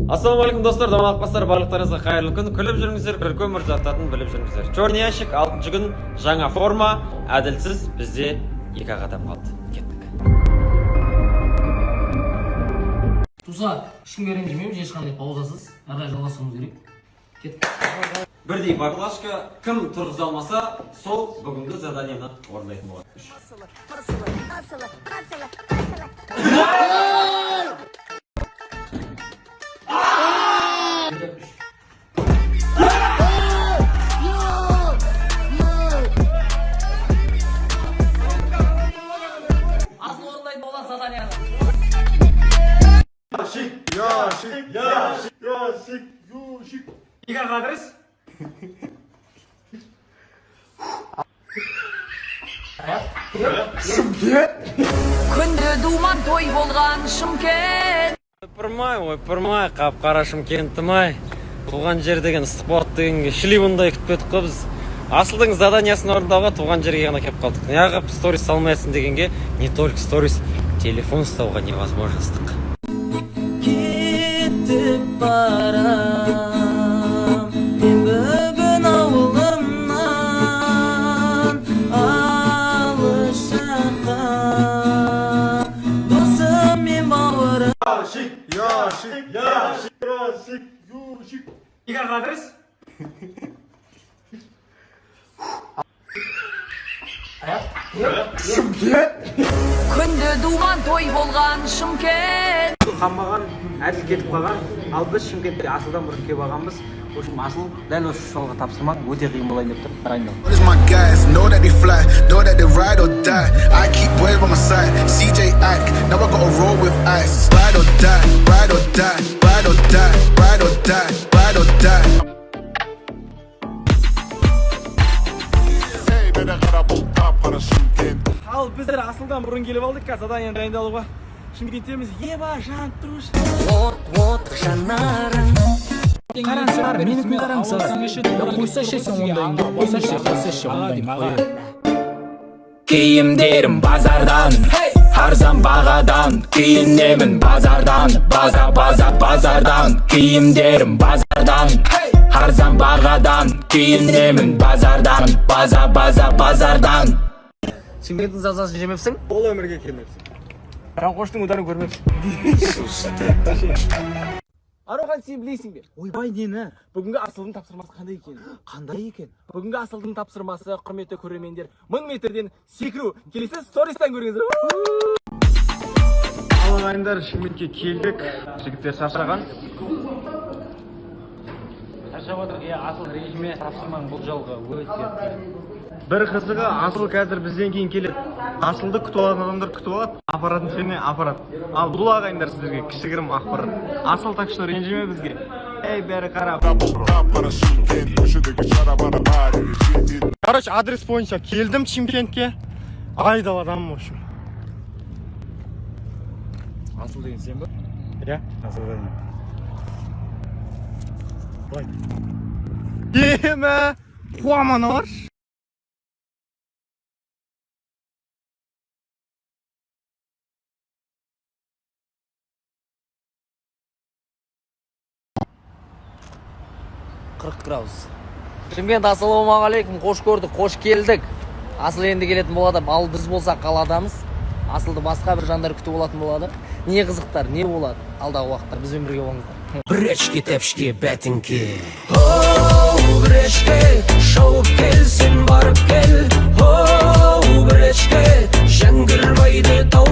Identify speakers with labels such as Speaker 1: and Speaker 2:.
Speaker 1: Ассалаумағалейкум достар, домалақпастар, барлықтарыңызға қайырлы күн. Күліп жүріңіздер, күлкі өмір заттарын біліп жүріңіздер. Черный ящик, 6-шы күн, жаңа форма, әділсіз, бізде 2 қадам қалды. Кеттік.
Speaker 2: Туса, ешкімге ренжімейміз, ешқандай паузасыз, әрі жалғасуымыз керек. Кеттік.
Speaker 1: Бірдей баклашка, кім тұрғыза алмаса, сол бүгінгі заданияны орындайтын болады.
Speaker 2: Asıl orundaydı olan zadaniyаны.
Speaker 1: Яшик. Игі қадырыз?
Speaker 3: Күнді думан той болған Шымкент.
Speaker 1: Ойпырмай, қап-қара Шымкентім-ай. Туған жер деген спорт дегенге шлибындай күтіп өттік қой біз. Асылдың заданиясын орындауға туған жерге ғана кеп қалдық. Неғып сторис салмайсың дегенге, не только сторис, телефон ұстауға невозможностық.
Speaker 4: Кетіп барам мен бүгін ауылымнан алыс жаққа досым мен бауырым.
Speaker 1: Яшик. Игі қадырыз?
Speaker 3: Күнді думан той болған Шымкент.
Speaker 5: Қамбаған, әділ кетіп қалған, ал біз Шымкентте Асылдан бұрын кеп алғанбыз. Асыл дәл осы жолға тапсырмақ өте қиын болайын деп тұр. Дайындал.
Speaker 6: What is my guys? Know that they fly, know that they ride or die. I keep boys by my side. CJ Ike, now I gotta roll with ice. Ride or die, ride or die, ride or die, ride or die, ride or die.
Speaker 5: Ал біздер Асылдан бұрын келіп алдық, заданияны дайындалуға. Шымкенттеміз, еба, жан тұруш.
Speaker 4: От жанарың.
Speaker 7: Қараңсыздар, менікін қараңсыздар. Қойса шешсің ондайыңды, қойса ше ондайыңды.
Speaker 4: Киімдерім базардан, арзан бағадан. Киінемін базардан, базардан. Киімдерім базардан, арзан бағадан. Киінемін базардан, базардан.
Speaker 5: Шымкенттің сазасын жемепсің? Ол өмірге келмепсің. Раңқоштың ударын көрмепсің. Аруған сен білесің бе? Ойбай нені? Бүгінгі Асылдың тапсырмасы қандай екен? Қандай екен? Бүгінгі Асылдың тапсырмасы, құрметті көрермендер, 1000 метрден секіру. Келесі стористан көріңіздер. Ал ағайындар, Шымкентке келдік. Жігіттер шаршаған.
Speaker 2: Шаршап отырық, Асыл режиме тапсырмаң бұл жолғы өте.
Speaker 5: Бір қызығы, Асыл қазір бізден кейін келеді. Асылды күтіп алатын адамдар күтіп алады, аппаратын және аппарат. Ал бұл ағайындар сіздерге кішігірім ақпарат. Асыл так что ренжіме бізге. Ей, бәрі қарап. Короче, адрес бойынша келдім Шымкентке. Айдал адамым в общем.
Speaker 7: Асыл деген сен ба?
Speaker 5: Иә?
Speaker 7: Асыл деген.
Speaker 5: Бай. Емі, қуаманы бар.
Speaker 2: Шымкент, ассалаумағалейкум, қош көрдік, қош келдік. Асыл енді келетін болады, ал біз болсақ қаладамыз. Асылды басқа бір жандар күтіп болатын болады. Не қызықтар, не болады? Алдағы уақытта бізбен бірге болыңыздар.
Speaker 4: Бречке тәпшке бәтіңке. Бречке шауып келсін барып кел. Бречке жәңгірбайды тау